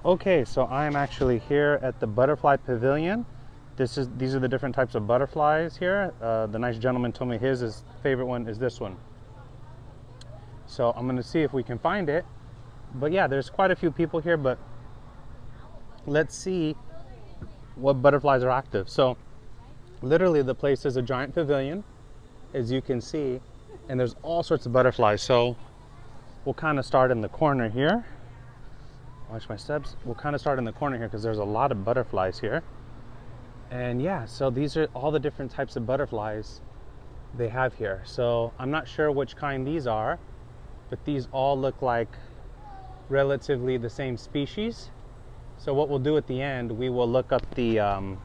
Okay, so I'm actually here at the Butterfly Pavilion. These are the different types of butterflies here. The nice gentleman told me his favorite one is this one. So I'm gonna see if we can find it. But yeah, there's quite a few people here, but let's see what butterflies are active. So literally the place is a giant pavilion, as you can see, and there's all sorts of butterflies. So we'll kind of start in the corner here. Watch my steps. We'll kind of start in the corner here because there's a lot of butterflies here. And yeah, so these are all the different types of butterflies they have here. So I'm not sure which kind these are, but these all look like relatively the same species. So what we'll do at the end, we will look up to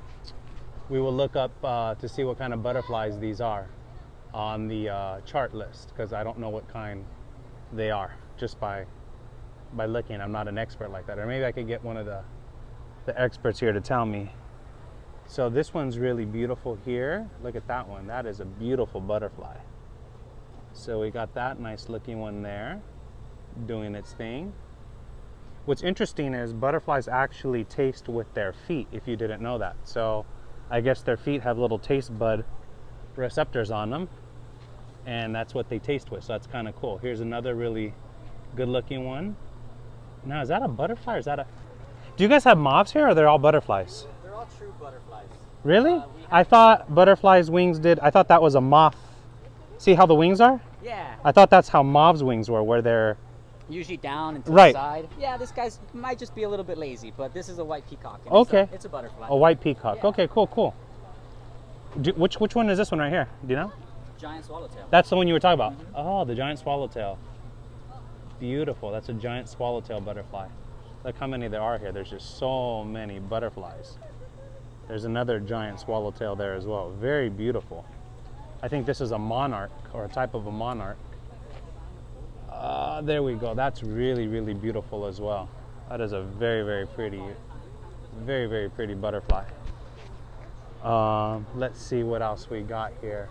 see what kind of butterflies these are on the chart list, because I don't know what kind they are just by looking. I'm not an expert like that, or maybe I could get one of the experts here to tell me. So this one's really beautiful here. Look at that one. That is a beautiful butterfly. So we got that nice looking one there doing its thing. What's interesting is butterflies actually taste with their feet, if you didn't know that. So I guess their feet have little taste bud receptors on them, and that's what they taste with. So that's kind of cool. Here's another really good looking one. Now, is that a butterfly or is that a... Do you guys have moths here, or they're all butterflies? They're all true butterflies. Really? I thought butterflies' wings did... I thought that was a moth. See how the wings are? Yeah. I thought that's how moths' wings were, where they're... Usually down and to Right. the side. Yeah, this guy's might just be a little bit lazy, but this is a white peacock. And Okay. It's a butterfly. A white peacock. Yeah. Okay, cool. Which one is this one right here? Do you know? Giant swallowtail. That's the one you were talking about. Oh, the giant swallowtail. Beautiful. That's a giant swallowtail butterfly. Look how many there are here. There's just so many butterflies. There's another giant swallowtail there as well. Very beautiful. I think this is a monarch, or a type of a monarch. There we go. That's really, really beautiful as well. That is a very, very pretty butterfly. Let's see what else we got here.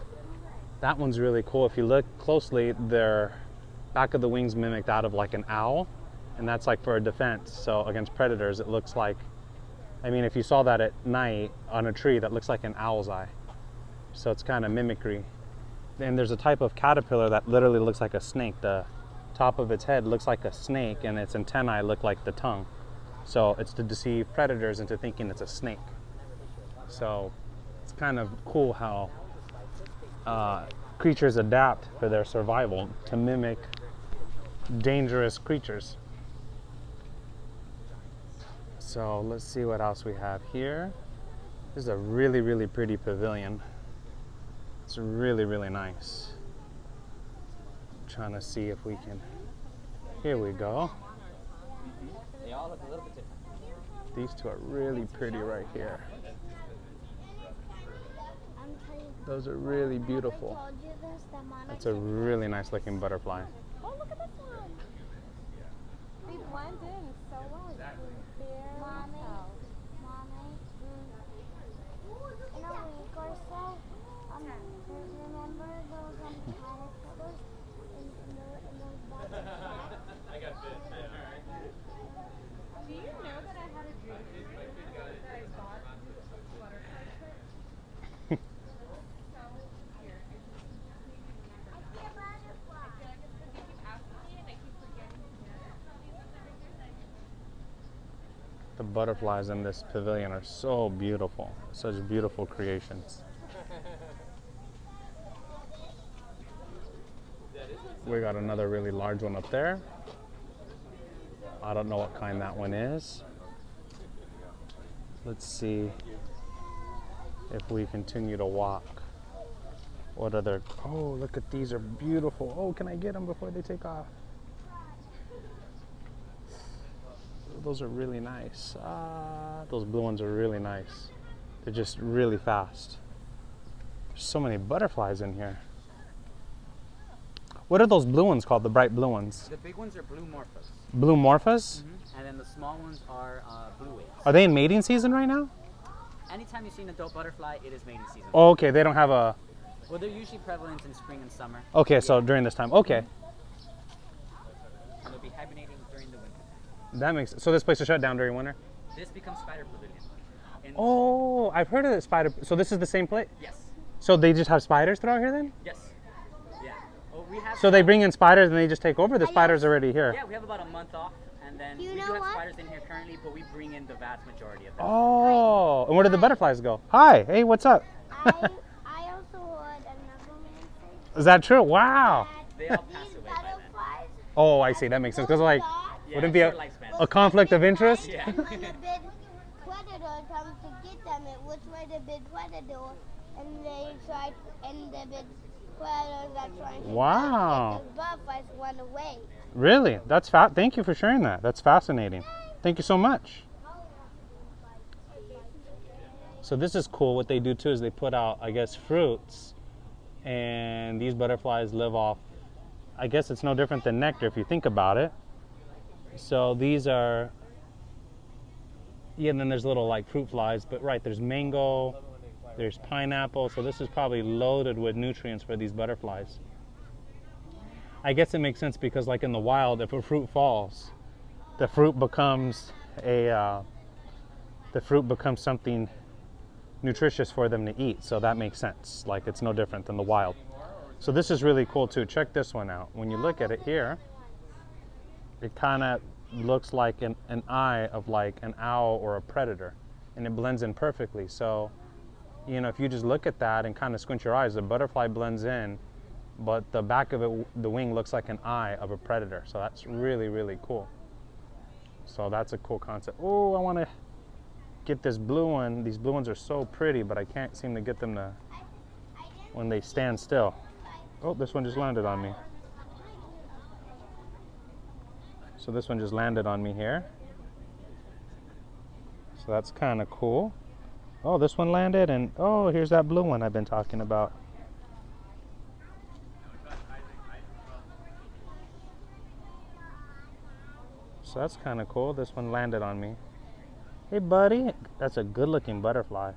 That one's really cool. If you look closely, their back of the wings mimic that of like an owl, and that's like for a defense. So against predators, it looks like, I mean, if you saw that at night on a tree, that looks like an owl's eye. So it's kind of mimicry. And there's a type of caterpillar that literally looks like a snake. The top of its head looks like a snake, and its antennae look like the tongue. So it's to deceive predators into thinking it's a snake. So it's kind of cool how creatures adapt for their survival to mimic dangerous creatures. So let's see what else we have here. This is a really, really pretty pavilion. It's really, really nice. Trying to see if we can... Here we go. They all look a little bit different. These two are really pretty right here. Those are really beautiful. That's a really nice looking butterfly. Oh, look at this one. They blend in so well. Mommy. In a week or so, remember those caterpillars in those boxes? I got bit. Alright. Do you know that I had a dream that I bought butterfly kit? So here, I feel like it's because you keep asking me and I keep forgetting to do it. So these are the pictures I The butterflies in this pavilion are so beautiful. Such beautiful creations. We got another really large one up there. I don't know what kind that one is. Let's see if we continue to walk. What other... Oh, look at these are beautiful. Oh, can I get them before they take off? Those are really nice. Those blue ones are really nice. They're just really fast. There's so many butterflies in here. What are those blue ones called, the bright blue ones? The big ones are blue morphos. Blue morphos? And then the small ones are blue waves. Are they in mating season right now? Anytime you see an adult butterfly, it is mating season. Oh, okay, they don't have a... Well, they're usually prevalent in spring and summer. Okay, so during this time, okay. And they'll be hibernating during the winter. That makes so this place is shut down during winter. This becomes Spider Pavilion. And Oh, I've heard of the spider. So this is the same place. yes, So they just have spiders throughout here then? yes, yeah. Oh, we have. So they bring in spiders and they just take over. The spiders already here. Yeah, we have about a month off, and then You we do know have what? spiders in here currently, but we bring in the vast majority of them. Oh, and where did the butterflies go? Hi, hey, what's up? I also heard another man say Is that true? Wow. They all that pass these away by then. butterflies Oh, I see. That makes sense. Because like, Yeah, wouldn't it be short a lifespan. conflict of interest? Yeah. when the big predator comes to get them, it was by the big predator, and they tried, and the big predators are trying to Wow. get the butterflies run away. Really? That's thank you for sharing that. That's fascinating. Thank you so much. So this is cool. What they do too is they put out, I guess, fruits, and these butterflies live off. I guess it's no different than nectar if you think about it. So these are, yeah. And then there's little like fruit flies, but right there's mango, there's pineapple. So this is probably loaded with nutrients for these butterflies. I guess it makes sense because like in the wild, if a fruit falls, the fruit becomes something nutritious for them to eat. So that makes sense. Like it's no different than the wild. So this is really cool too. Check this one out. When you look at it here, it kind of looks like an eye of like an owl or a predator, and it blends in perfectly. So, you know, if you just look at that and kind of squint your eyes, the butterfly blends in, but the back of it, the wing looks like an eye of a predator. So that's really, really cool. So that's a cool concept. Oh, I want to get this blue one. These blue ones are so pretty, but I can't seem to get them to, when they stand still. Oh, this one just landed on me. So this one just landed on me here. So that's kind of cool. Oh, this one landed, and oh, here's that blue one I've been talking about. So that's kind of cool. This one landed on me. Hey, buddy. That's a good-looking butterfly.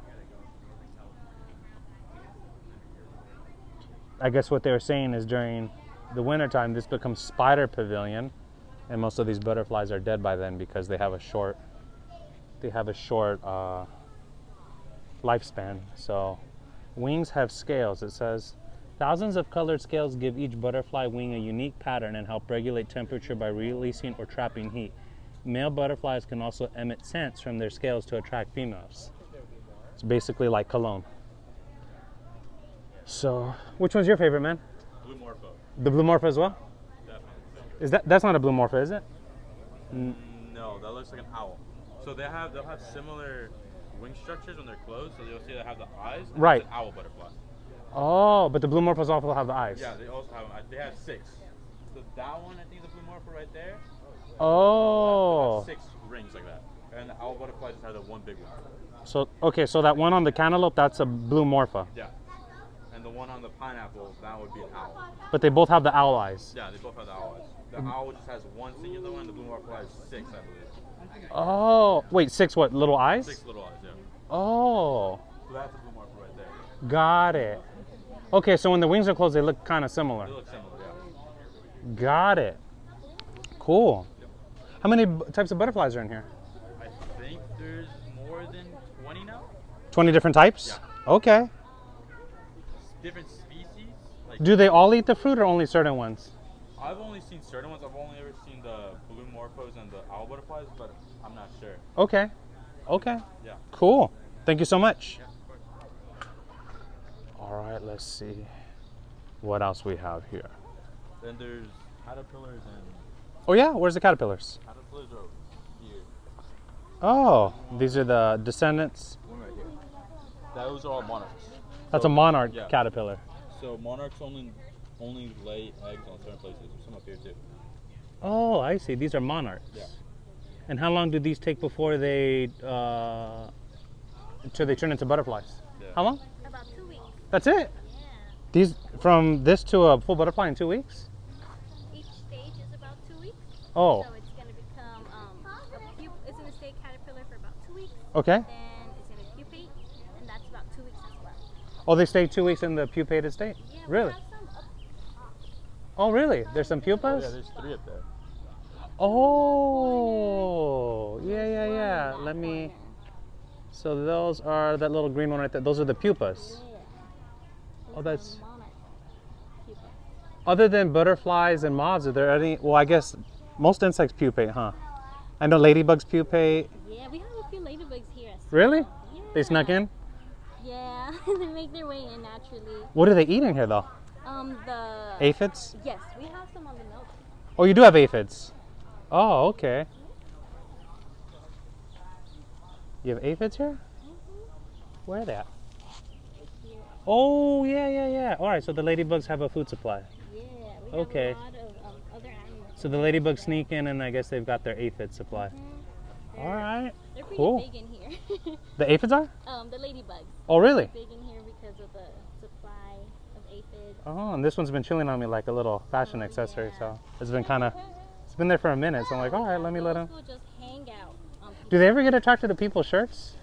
I guess what they were saying is during the wintertime, this becomes Spider Pavilion, and most of these butterflies are dead by then because they have a short lifespan. So wings have scales. It says thousands of colored scales give each butterfly wing a unique pattern and help regulate temperature by releasing or trapping heat. Male butterflies can also emit scents from their scales to attract females. It's basically like cologne. So, which one's your favorite, man? Blue Morpho. The blue morpha as well? Definitely. That's not a blue morpha, is it? No, that looks like an owl. So they'll have similar wing structures when they're closed. So you'll see they have the eyes. And Right. It's an owl butterfly. Oh, but the blue morphas also have the eyes. Yeah, they also have. They have 6. So that one, I think, the blue morpho right there. Oh. 6 rings like that. And the owl butterflies just have the one big one. So okay, so that one on the cantaloupe, that's a blue morpha. Yeah. And the one on the pineapple, that would be an owl. But they both have the owl eyes. Yeah, they both have the owl eyes. The owl just has one singular one. The blue morpho has 6, I believe. Oh, wait, 6 what? Little eyes? 6 little eyes. Yeah. Oh, So that's a blue morpho right there. got it. Okay, so when the wings are closed, they look kind of similar. They look similar. Yeah. Got it. Cool. How many types of butterflies are in here? I think there's more than 20 now. 20 different types? Yeah. Okay. Different species. Like Do they all eat the fruit or only certain ones? I've only seen certain ones. I've only ever seen the blue morphos and the owl butterflies, but I'm not sure. Okay. Okay. Yeah. Cool. Thank you so much. Yeah, of course. All right, let's see what else we have here. Then there's caterpillars and Oh yeah, where's the caterpillars? caterpillars are here. Oh, these are the descendants. One right here. Those are all monarchs. That's So- a monarch yeah. caterpillar. So monarchs only lay eggs on certain places. Some up here too. Oh, I see. These are monarchs. Yeah. And how long do these take before they until they turn into butterflies? Yeah. How long? About 2 weeks. That's it. Yeah. These from this to a full butterfly in 2 weeks? Each stage is about 2 weeks. Oh, So it's going to become it's going to stay caterpillar for about 2 weeks. okay. Then it's going to pupate, and that's about 2 weeks as well. Oh, they stay 2 weeks in the pupated state? Yeah, we Really? have some up top. Oh, really? There's some Oh, pupas? yeah, there's 3 up there. Oh, yeah, yeah, One in yeah. that Let me. corner. So those are that little green one right there. Those are the pupas. Yeah. Oh, Those are that's. monarch pupas. Other than butterflies and moths, are there any? Well, I guess most insects pupate, huh? I know ladybugs pupate. Yeah, we have a few ladybugs here as Really? well. Yeah. They snuck in? Yeah, they make their way in naturally. What do they eat in here though? The Aphids? yes, we have some on the milk. Oh, you do have aphids. Oh, okay. You have aphids here? Where are they at? Here. Oh, yeah, yeah, yeah. All right, so the ladybugs have a food supply. Yeah, we have Okay. a lot of other animals. So the ladybugs sneak in, and I guess they've got their aphid supply. Mhm. All right. They're pretty Cool. big in here. The aphids are? The ladybugs. Oh, really? Big in here because of the supply of aphids. Oh, and this one's been chilling on me like a little fashion Oh, accessory. yeah. So it's been kind of, it's been there for a minute. So I'm like, all right, let me let Those them. will just hang out. Do they ever get attracted to people's shirts?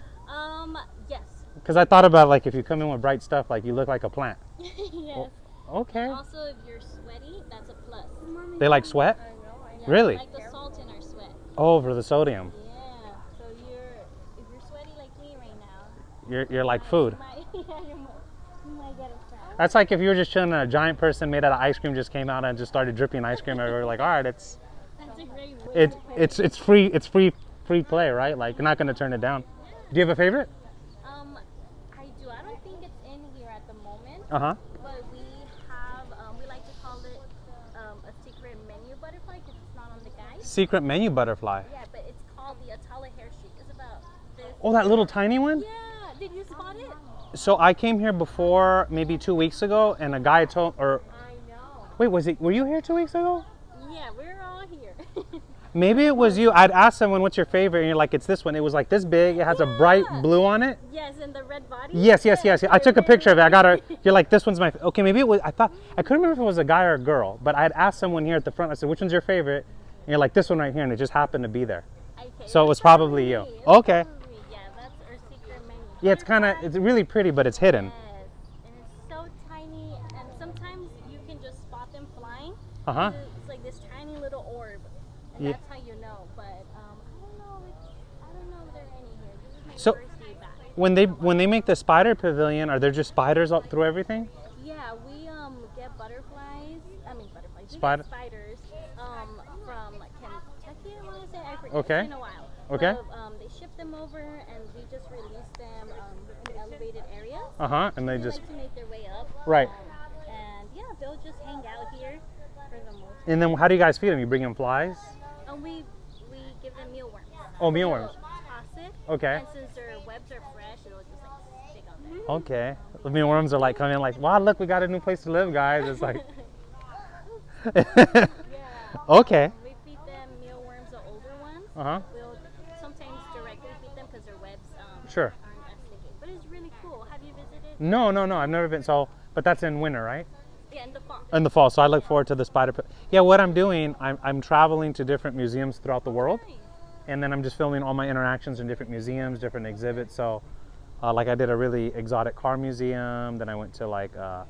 Yes. Because I thought about like if you come in with bright stuff, like you look like a plant. Yes. Okay. Also, if you're sweaty, that's a plus. They like sweat? Yeah, Really? Like the salt in our sweat. Oh, for the sodium. Yeah. So if you're sweaty like me right now, You're like food. you might get a fat. That's like if you were just chilling and a giant person made out of ice cream just came out and just started dripping ice cream everywhere. Like, all right, That's a great way to put it. it's free play, right? Like you're not gonna turn it down. Do you have a favorite? I do. I don't think it's in here at the moment, Uh huh. but we have, we like to call it a secret menu butterfly because it's not on the guide. Secret menu butterfly. Yeah, but it's called the Atala hair streak. It's about this. Oh, that little tiny one. Yeah. Did you spot it? So I came here before maybe 2 weeks ago, and a guy told, or I know. wait, were you here 2 weeks ago? Yeah, we're all here. Maybe it was you. I'd asked someone, "What's your favorite?" And you're like, "It's this one." It was like this big. It has a bright Yeah. blue on it. Yes, and the red body. Yes. I they're took a picture of it. I very got her. pretty. You're like, "This one's my." Okay, maybe it was. I couldn't remember if it was a guy or a girl, but I had asked someone here at the front. I said, "Which one's your favorite?" And you're like, "This one right here," and it just happened to be there. Okay, So it that's was probably you. me. It's Okay. probably me. Yeah, that's our secret menu. Yeah, it's really pretty, but it's hidden. Yes, and it's so tiny, and sometimes you can just spot them flying. Uh huh. It's like this tiny little orb, and Yeah. that's how you know. But I don't know if there are any here. This is my So- first day back. When they make the spider pavilion, are there just spiders all through everything? Yeah, we get butterflies. I mean butterflies. We Spider- get spiders from Kentucky. I want to say. I forget. Okay. It's been a while. Okay. But, they ship them over, and we just release them in elevated areas. Uh huh. And they They just like to make their way up. Right. And yeah, they'll just hang out here for the most. And then how do you guys feed them? You bring them flies? We give them mealworms. Oh, mealworms. We'll toss it. Okay. And since their webs are fresh, it'll just like stick on there. Okay. The mealworms are like coming in like, wow, look, we got a new place to live, guys. It's like, Yeah. okay. We feed them mealworms, the older ones. Uh huh. We'll sometimes directly feed them because their webs Sure. aren't as sticky. But it's really cool. Have you visited? No, I've never been. So, but that's in winter, right? Yeah, in the fall. In the fall. So I look forward to the spider. Yeah, what I'm doing, I'm traveling to different museums throughout the world, Nice. and then I'm just filming all my interactions in different museums, different exhibits. So, like I did a really exotic car museum. Then I went to like a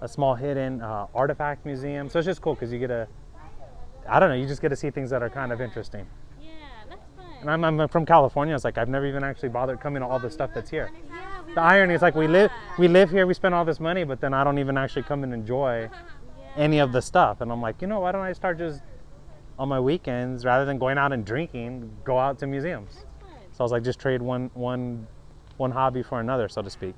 small hidden artifact museum. So it's just cool because you get I don't know, you just get to see things that are kind of interesting. Yeah, that's fun. And I'm from California. It's like I've never even actually bothered coming to all the stuff that's here. Yeah, we The irony is like we live here, we spend all this money, but then I don't even actually come and enjoy any of the stuff. And I'm like, why don't I start just on my weekends rather than going out and drinking, go out to museums. That's fun. So I was like, just trade one hobby for another, so to speak.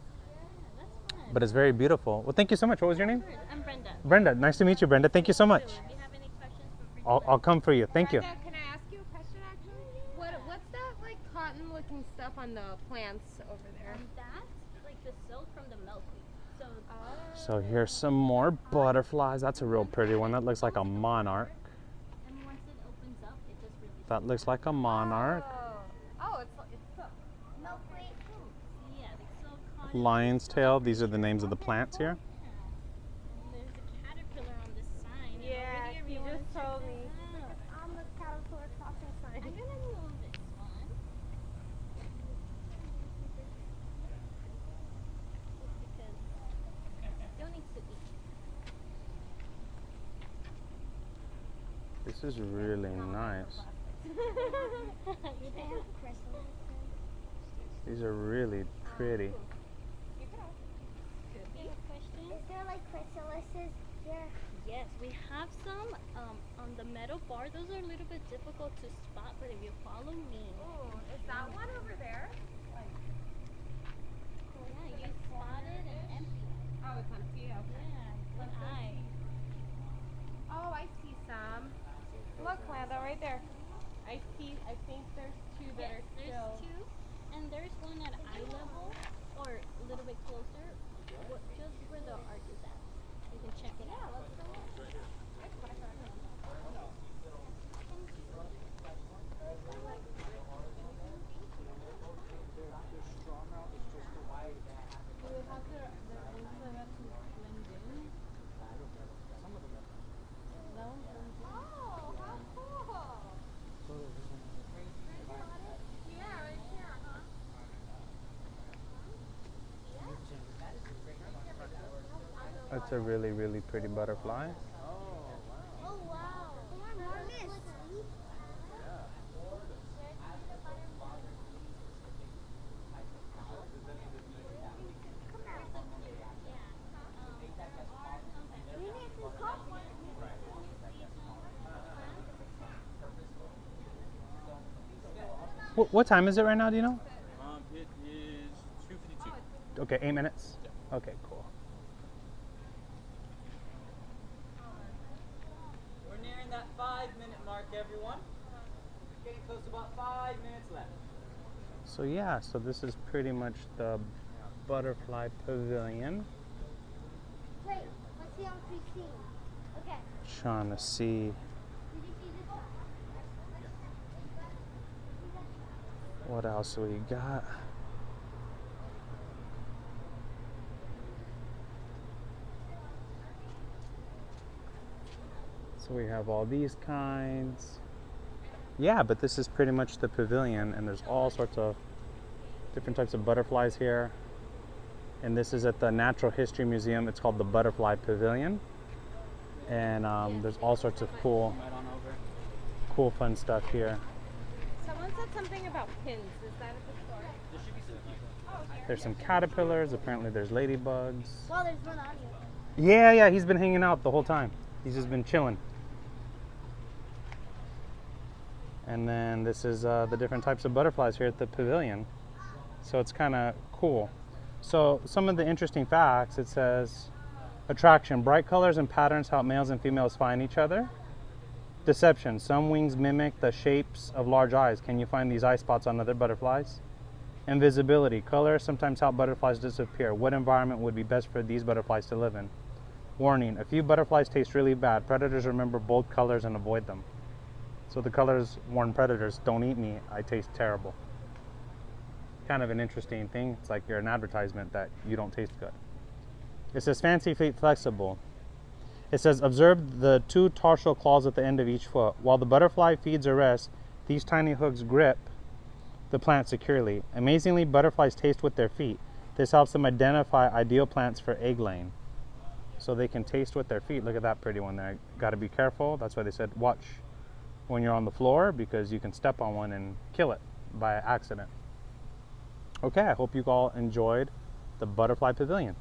That's fun. But it's very beautiful. Well, thank you so much. What was your name? I'm Brenda. Brenda. Nice to meet you, Brenda. Thank you so much. If you have any questions, feel free to I'll come for you. Thank you. Brenda, can I ask you a question actually? What's that like cotton looking stuff on the plants over there? That's like the silk from the milkweed. So So here's some more butterflies. That's a real pretty one. That looks like a monarch. and once it opens up, it just releases. That looks like a monarch. Oh, it's Milkweed. Yeah, like silk cotton. Lion's tail. These are the names of the plants here. And there's a caterpillar on this sign. and Yeah, over here he we wanna just check told that me. out. on the caterpillar crossing sign. I'm gonna move this one. Just because it still needs to be. This is really nice. Do they have crystals? These are really pretty. Is there like chrysalises here? Yes, we have some on the metal bar. Those are a little bit difficult to spot, but if you follow me, Oh, is that one over there? yeah, you spot it and empty it. Oh, it's empty. Okay. Yeah, good eye. Oh, I see some. Look, Lando, right there. I think there's two that Yes, are there's still. two, and there's one at eye level or a little bit closer, just where the arc is at. You can check it out. Oh, how cool! Yeah, right here, huh? That's a really, really pretty butterfly. Oh wow. Come on, Marcus. We need some coffee. What time is it right now, do you know? It is 2:52. Okay, 8 minutes? Okay, cool. We're nearing that 5-minute mark, everyone. Getting close to about 5 minutes left. So yeah, so this is pretty much the butterfly pavilion. Wait, let's see on 15. Okay. Trying to see Did you see this one? what else we got. So we have all these kinds. Yeah, but this is pretty much the pavilion, and there's all sorts of different types of butterflies here. And this is at the Natural History Museum. It's called the Butterfly Pavilion. And there's all sorts of cool, Right on over. cool, fun stuff here. Someone said something about pins. Is that at the store? There should be some here. There's some caterpillars. Apparently there's ladybugs. Well, there's one on you. Yeah, he's been hanging out the whole time. He's just been chilling. And then this is the different types of butterflies here at the pavilion. So it's kind of cool. So some of the interesting facts, it says, attraction, bright colors and patterns help males and females find each other. Deception, some wings mimic the shapes of large eyes. Can you find these eye spots on other butterflies? Invisibility, colors sometimes help butterflies disappear. What environment would be best for these butterflies to live in? Warning, a few butterflies taste really bad. Predators remember bold colors and avoid them. So the colors warn predators, don't eat me, I taste terrible. Kind of an interesting thing. It's like you're an advertisement that you don't taste good. It says fancy feet flexible. It says observe the two tarsal claws at the end of each foot. While the butterfly feeds or rests, these tiny hooks grip the plant securely. Amazingly, butterflies taste with their feet. This helps them identify ideal plants for egg laying. So they can taste with their feet. Look at that pretty one there. Got to be careful. That's why they said watch when you're on the floor, because you can step on one and kill it by accident. Okay, I hope you all enjoyed the Butterfly Pavilion.